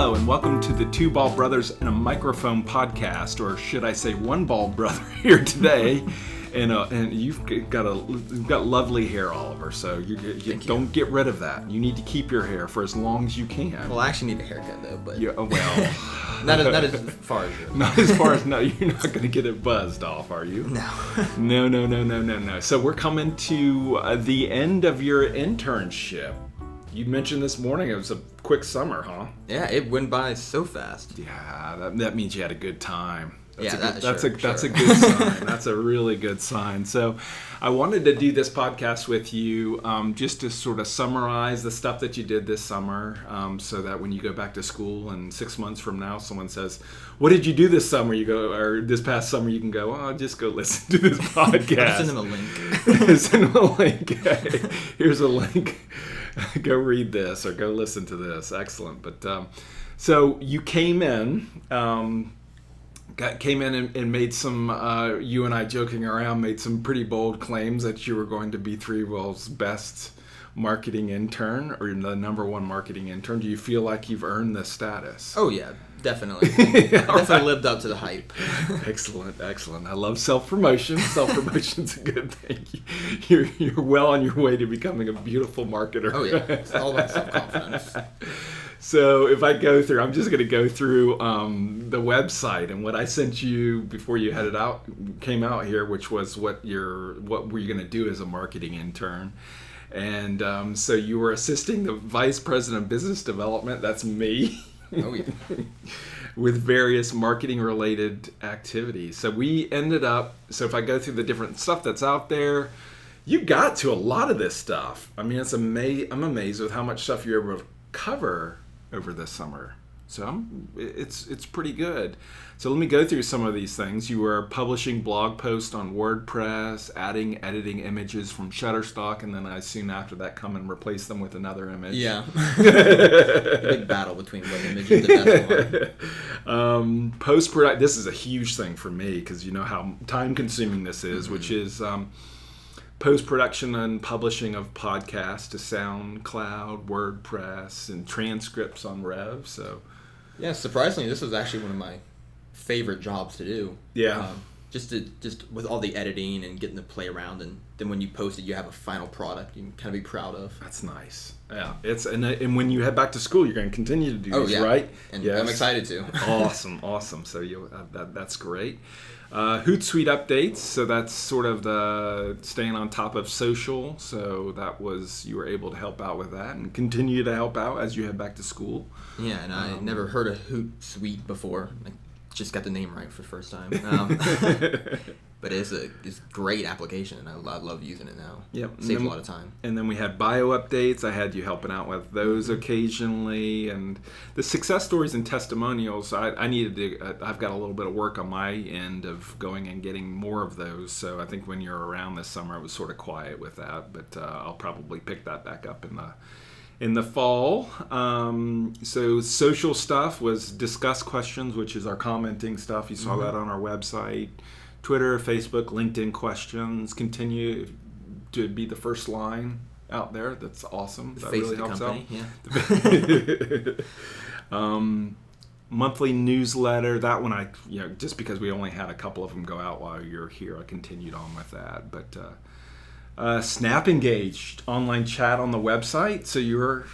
Hello, and welcome to the Two Bald Brothers and a Microphone podcast, or should I say one bald brother here today. And you've got lovely hair, Oliver, so you don't get rid of that. You need to keep your hair for as long as you can. Well, I actually need a haircut, though, but... Yeah, well... not as far as you. Not as far as... No, you're not going to get it buzzed off, are you? No. No. So we're coming to the end of your internship. You mentioned this morning it was a quick summer, huh? Yeah, it went by so fast. Yeah, that means you had a good time. That's a good sign. That's a really good sign. So I wanted to do this podcast with you just to sort of summarize the stuff that you did this summer so that when you go back to school and 6 months from now someone says, what did you do this summer? You go, or this past summer, you can go, oh, just go listen to this podcast. Send them a link. Send them a link. Here's a link. Go read this or go listen to this. Excellent. But so you came in. Came in and made some, you and I joking around, made some pretty bold claims that you were going to be ThreeWill's best marketing intern or the number one marketing intern. Do you feel like you've earned this status? Oh, yeah, definitely. Definitely lived up to the hype. Excellent. I love self-promotion. Self-promotion's a good thing. You're well on your way to becoming a beautiful marketer. Oh, yeah. It's all about self-confidence. So if I go through, I'm just going to go through the website and what I sent you before you came out here, which was what were you going to do as a marketing intern. And so you were assisting the vice president of business development, that's me. Oh, yeah. With various marketing related activities. So we ended up, so if I go through the different stuff that's out there, you got to a lot of this stuff. I mean, I'm amazed with how much stuff you're able to cover over this summer. So it's pretty good. So let me go through some of these things. You were publishing blog posts on WordPress, editing images from Shutterstock, and then I soon after that come and replace them with another image. Yeah. Big battle between what image is the best one. Post-production, this is a huge thing for me because you know how time-consuming this is, which is post-production and publishing of podcasts to SoundCloud, WordPress, and transcripts on Rev. So, yeah, surprisingly, this was actually one of my favorite jobs to do. Yeah. Just with all the editing and getting to play around, and then when you post it, you have a final product you can kind of be proud of. That's nice. Yeah, and when you head back to school, you're going to continue to do these, right? And yes. I'm excited to. Awesome. So that's great. Hootsuite updates, so that's sort of the staying on top of social, so you were able to help out with that and continue to help out as you head back to school. Yeah, and I never heard of Hootsuite before. I just got the name right for the first time. But it's a great application, and I love using it now. Yep. Saves a lot of time. And then we had bio updates. I had you helping out with those occasionally, and the success stories and testimonials. I needed to. I've got a little bit of work on my end of going and getting more of those. So I think when you're around this summer, it was sort of quiet with that, but I'll probably pick that back up in the fall. So social stuff was discuss questions, which is our commenting stuff. You saw that on our website. Twitter, Facebook, LinkedIn questions continue to be the first line out there. That's awesome. That really helps company, out. Yeah. Monthly newsletter. That one just because we only had a couple of them go out while you're here, I continued on with that. But Snap Engaged, online chat on the website. So you'll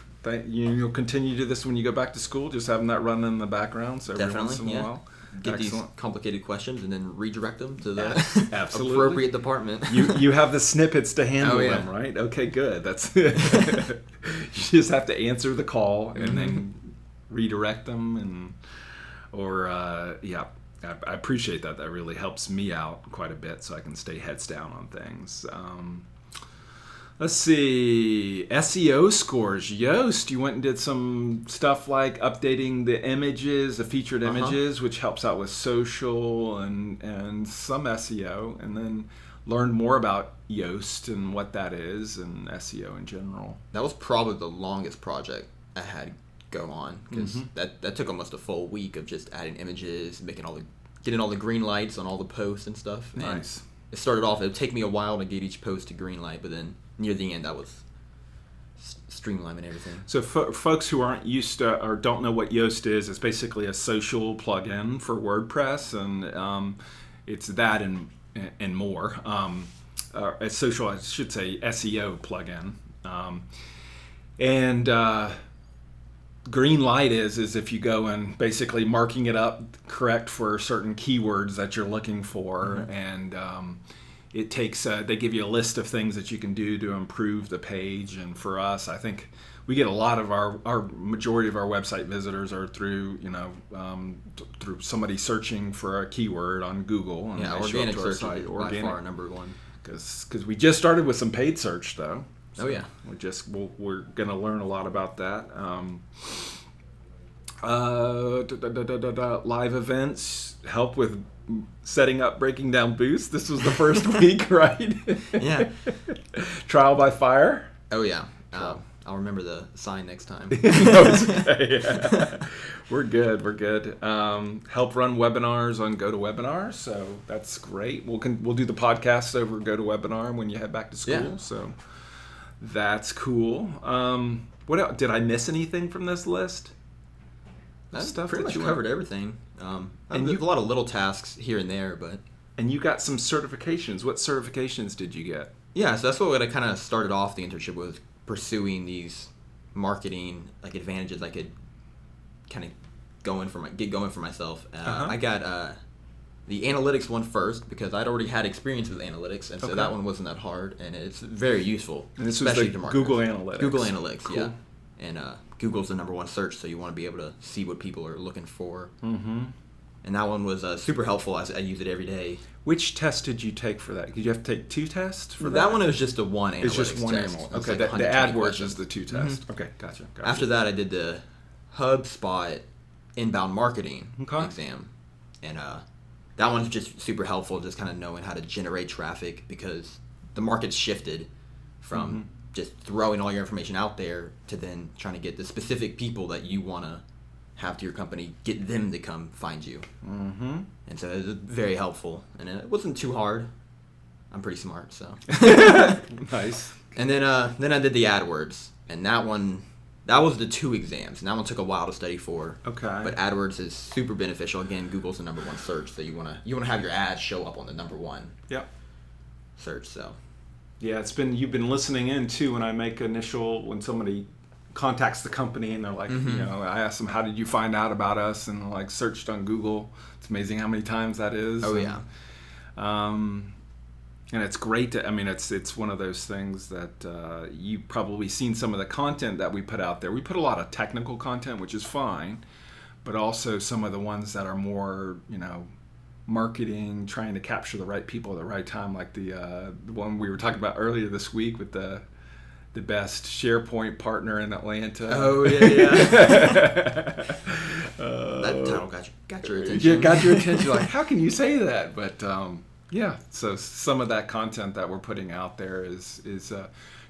continue to do this when you go back to school, just having that running in the background. So every once in a while. Get Excellent. These complicated questions and then redirect them to the appropriate department. You have the snippets to handle them, right? Okay, good. That's you just have to answer the call and then redirect them, I appreciate that. That really helps me out quite a bit, so I can stay heads down on things. Let's see, SEO scores. Yoast, you went and did some stuff like updating the images, the featured images, which helps out with social and some SEO, and then learned more about Yoast and what that is and SEO in general. That was probably the longest project I had go on because that took almost a full week of just adding images, getting all the green lights on all the posts and stuff. Nice. And it started off, it would take me a while to get each post to green light, but then near the end, I was streamline and everything. So folks who aren't used to or don't know what Yoast is, it's basically a social plugin for WordPress, and it's that and more. A social, I should say, SEO plugin. And green light is if you go and basically marking it up correct for certain keywords that you're looking for, and it takes they give you a list of things that you can do to improve the page. And for us, I think we get a lot of our majority of our website visitors are through through somebody searching for a keyword on Google, and yeah, organic search is by far number one. Because we just started with some paid search though. So yeah, we're going to learn a lot about that. Live events, help with setting up, breaking down boosts. This was the first week, right? Yeah. Trial by fire. Oh yeah. I'll remember the sign next time. No, it's okay. Yeah. We're good. Help run webinars on GoToWebinar, so that's great. We'll do the podcast over GoToWebinar when you head back to school. Yeah. So that's cool. What else? Did I miss anything from this list? That's stuff pretty much covered everything. And there's a lot of little tasks here and there, but. And you got some certifications. What certifications did you get? Yeah, so that's what I kind of started off the internship with, pursuing these marketing advantages I could kind of get going for myself. I got the analytics one first because I'd already had experience with analytics, and so that one wasn't that hard, and it's very useful. And this was the Google Analytics. Google Analytics, cool. Yeah. And Google's the number one search, so you want to be able to see what people are looking for. Mm-hmm. And that one was super helpful. I use it every day. Which test did you take for that? Did you have to take 2 tests for that? That one was just a one analytics It's just one test. analytics. Okay, the AdWords is the 2 tests. Mm-hmm. Okay, gotcha. After that, I did the HubSpot inbound marketing exam. And that one's just super helpful, just kind of knowing how to generate traffic, because the market's shifted from just throwing all your information out there to then trying to get the specific people that you want to have to your company, get them to come find you. Mm-hmm. And so it was very helpful, and it wasn't too hard. I'm pretty smart, so. Nice. And then I did the AdWords, and that was the 2 exams, and that one took a while to study for. Okay. But AdWords is super beneficial. Again, Google's the number one search, so you wanna have your ads show up on the number one. Yep. Search. So. Yeah, you've been listening in too when I make when somebody contacts the company and they're like, I ask them, how did you find out about us? And like searched on Google. It's amazing how many times that is. Oh, yeah. And it's great it's one of those things that you've probably seen some of the content that we put out there. We put a lot of technical content, which is fine, but also some of the ones that are more, marketing, trying to capture the right people at the right time, like the one we were talking about earlier this week with the best SharePoint partner in Atlanta. Oh, yeah. That title got your attention. Yeah, got your attention. Like, how can you say that? But yeah, so some of that content that we're putting out there is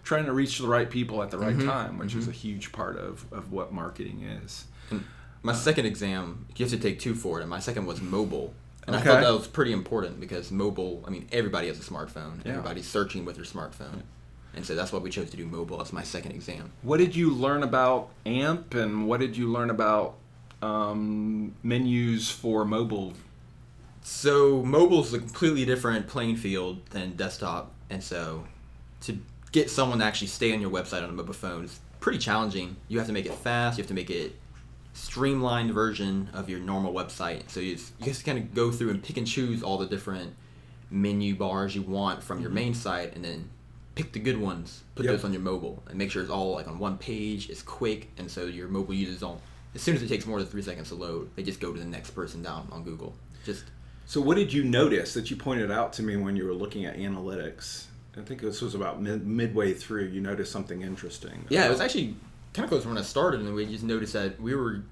trying to reach the right people at the right time, which is a huge part of what marketing is. And my second exam, you have to take 2 for it, and my second was mobile. And I thought that was pretty important because mobile, everybody has a smartphone. Yeah. Everybody's searching with their smartphone. Yeah. And so that's why we chose to do mobile as my second exam. What did you learn about AMP, and what did you learn about menus for mobile? So mobile is a completely different playing field than desktop. And so to get someone to actually stay on your website on a mobile phone is pretty challenging. You have to make it fast. You have to make it streamlined version of your normal website. So you just kind of go through and pick and choose all the different menu bars you want from your main site, and then pick the good ones, put those on your mobile, and make sure it's all like on one page, it's quick, and so your mobile users as soon as it takes more than 3 seconds to load, they just go to the next person down on Google. So what did you notice that you pointed out to me when you were looking at analytics? I think this was about midway through. You noticed something interesting. Yeah, it was actually kind of close when I started, and we just noticed that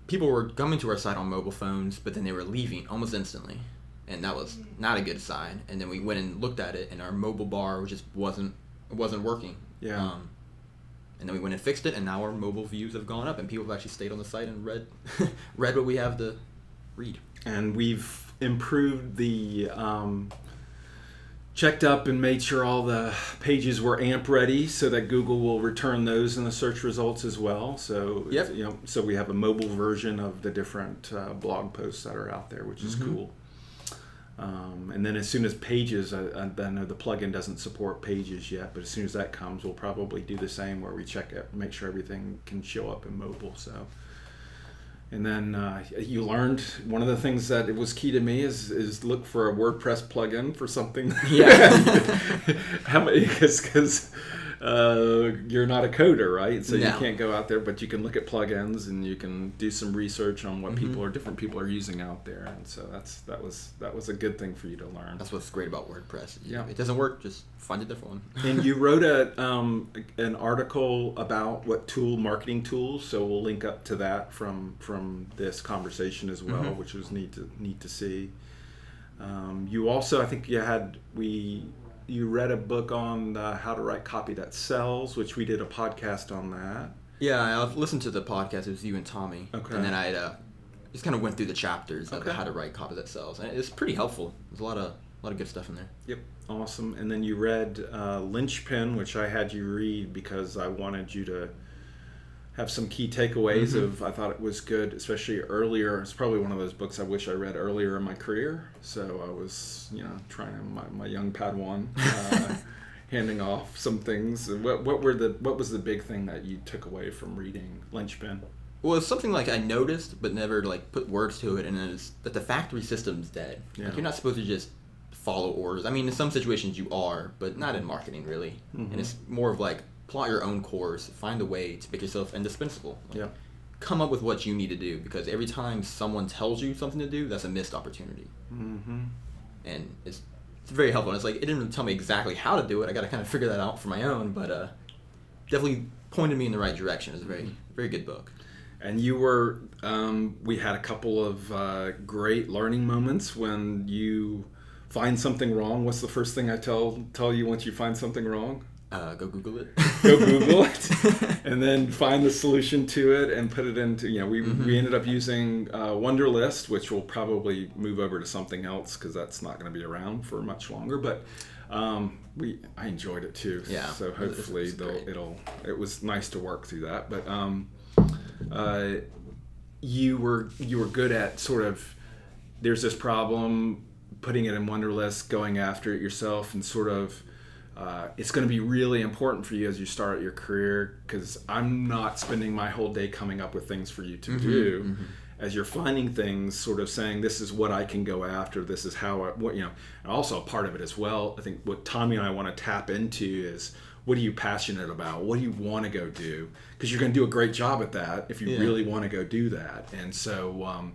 people were coming to our site on mobile phones, but then they were leaving almost instantly, and that was not a good sign. And then we went and looked at it, and our mobile bar just wasn't working. Yeah. And then we went and fixed it, and now our mobile views have gone up, and people have actually stayed on the site and read what we have to read. And we've improved the checked up and made sure all the pages were AMP ready so that Google will return those in the search results as well. So, so we have a mobile version of the different blog posts that are out there, which is cool. And then as soon as pages, I know the plugin doesn't support pages yet, but as soon as that comes, we'll probably do the same where we check it, make sure everything can show up in mobile. So. And then you learned one of the things that it was key to me is look for a WordPress plugin for something. Yeah. How many? Because you're not a coder, right? So you can't go out there, but you can look at plugins and you can do some research on what different people are using out there. And so that was a good thing for you to learn. That's what's great about WordPress. Yeah. It doesn't work, just find a different one. And you wrote an article about what marketing tools, so we'll link up to that from this conversation as well, which was neat to see. You also, I think you read a book on how to write copy that sells, which we did a podcast on that. Yeah, I listened to the podcast. It was you and Tommy. Okay. And then I just kind of went through the chapters of how to write copy that sells, and it's pretty helpful. There's a lot of good stuff in there. Yep, awesome. And then you read Linchpin, which I had you read because I wanted you to have some key takeaways I thought it was good, especially earlier. It's probably one of those books I wish I read earlier in my career. So I was, trying my young Padawan, handing off some things. What was the big thing that you took away from reading Linchpin? Well, it's something like I noticed, but never put words to it, and it's that the factory system's dead. Yeah. You're not supposed to just follow orders. I mean, in some situations you are, but not in marketing really. And it's more of plot your own course, find a way to make yourself indispensable. Come up with what you need to do, because every time someone tells you something to do, that's a missed opportunity. And it's very helpful. And it's it didn't really tell me exactly how to do it. I got to kind of figure that out for my own, but definitely pointed me in the right direction. It's a very, very good book. And you were, we had a couple of great learning moments when you find something wrong. What's the first thing I tell you once you find something wrong? Go Google it. Go Google it, and then find the solution to it and put it into. We ended up using Wunderlist, which will probably move over to something else because that's not going to be around for much longer. But I enjoyed it too. Yeah. So hopefully it was nice to work through that. But you were good at sort of. There's this problem, putting it in Wunderlist, going after it yourself, and sort of. It's going to be really important for you as you start your career, because I'm not spending my whole day coming up with things for you to do. As you're finding things, sort of saying, this is what I can go after, this is how and also a part of it as well, I think what Tommy and I want to tap into is, what are you passionate about? What do you want to go do? Because you're going to do a great job at that if you really want to go do that. And so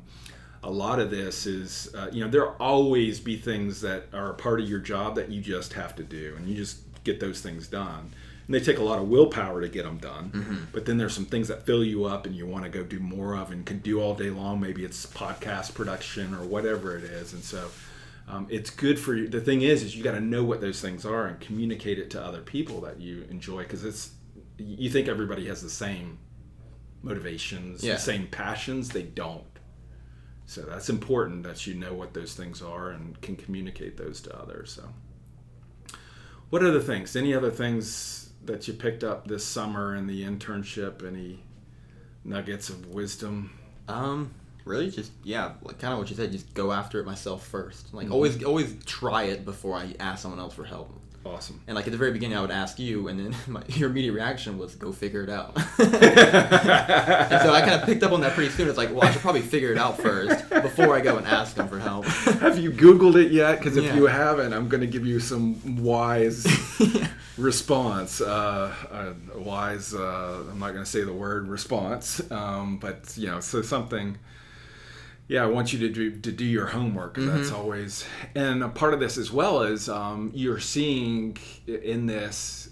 a lot of this is, there'll always be things that are a part of your job that you just have to do, and you just get those things done. And they take a lot of willpower to get them done. But then there's some things that fill you up and you want to go do more of and can do all day long. Maybe it's podcast production or whatever it is. And so it's good for you. The thing is you got to know what those things are and communicate it to other people that you enjoy, because you think everybody has the same motivations, the same passions. They don't. So that's important that you know what those things are and can communicate those to others. So, what other things? Any other things that you picked up this summer in the internship? Any nuggets of wisdom? Really, just kind of what you said. Just go after it myself first. Always try it before I ask someone else for help. Awesome. And at the very beginning, I would ask you, and then your immediate reaction was, go figure it out. And so I kind of picked up on that pretty soon. It's I should probably figure it out first before I go and ask them for help. Have you Googled it yet? Because if you haven't, I'm going to give you some wise response. Wise, I'm not going to say the word response, but, so something... Yeah, I want you to do your homework. That's always, and a part of this as well is you're seeing in this,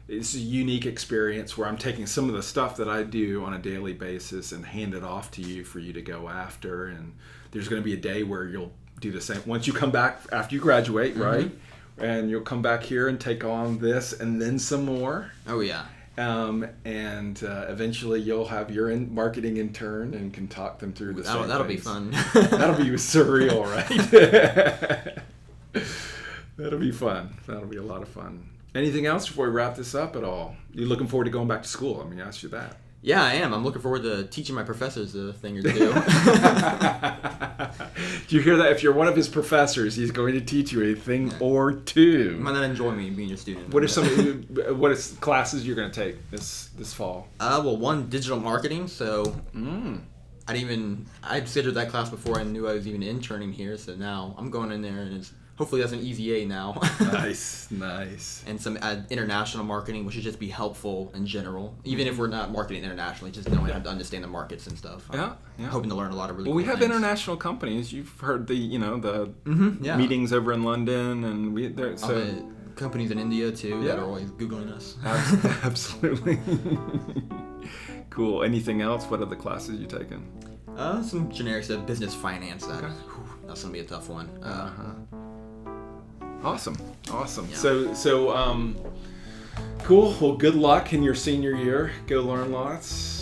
it's a unique experience where I'm taking some of the stuff that I do on a daily basis and hand it off to you for you to go after. And there's going to be a day where you'll do the same. Once you come back after you graduate, right? And you'll come back here and take on this and then some more. Oh, yeah. And eventually you'll have your marketing intern and can talk them through the same That'll things. Be fun. That'll be surreal, right? That'll be fun. That'll be a lot of fun. Anything else before we wrap this up at all? You looking forward to going back to school? I mean, I asked you that. Yeah, I am. I'm looking forward to teaching my professors a thing or two. Do you hear that? If you're one of his professors, he's going to teach you a thing or two. You might not enjoy me being your student. What are what is classes you're going to take this fall? Well, one, digital marketing. So I'd scheduled that class before I knew I was even interning here. So now I'm going in there, and hopefully that's an easy A now. Nice. And some international marketing, which should just be helpful in general. Even if we're not marketing internationally, just knowing how to understand the markets and stuff. Yeah. Hoping to learn a lot of really we cool have things. International companies. You've heard the Yeah. meetings over in London, and the companies in India too that are always Googling us. Absolutely. Cool. Anything else? What other classes you taking? Some generic stuff, business finance. That's gonna be a tough one. Awesome. Yeah. So cool. Well, good luck in your senior year. Go learn lots.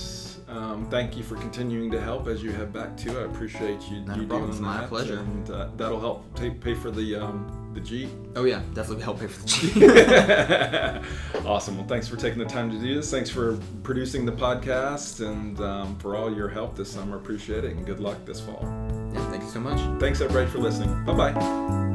Thank you for continuing to help as you head back too. I appreciate you doing that. It's my pleasure. And that'll help pay for the G. Oh yeah, definitely help pay for the G. Awesome. Well, thanks for taking the time to do this. Thanks for producing the podcast and for all your help this summer. Appreciate it, and good luck this fall. Yeah, thank you so much. Thanks everybody for listening. Bye-bye.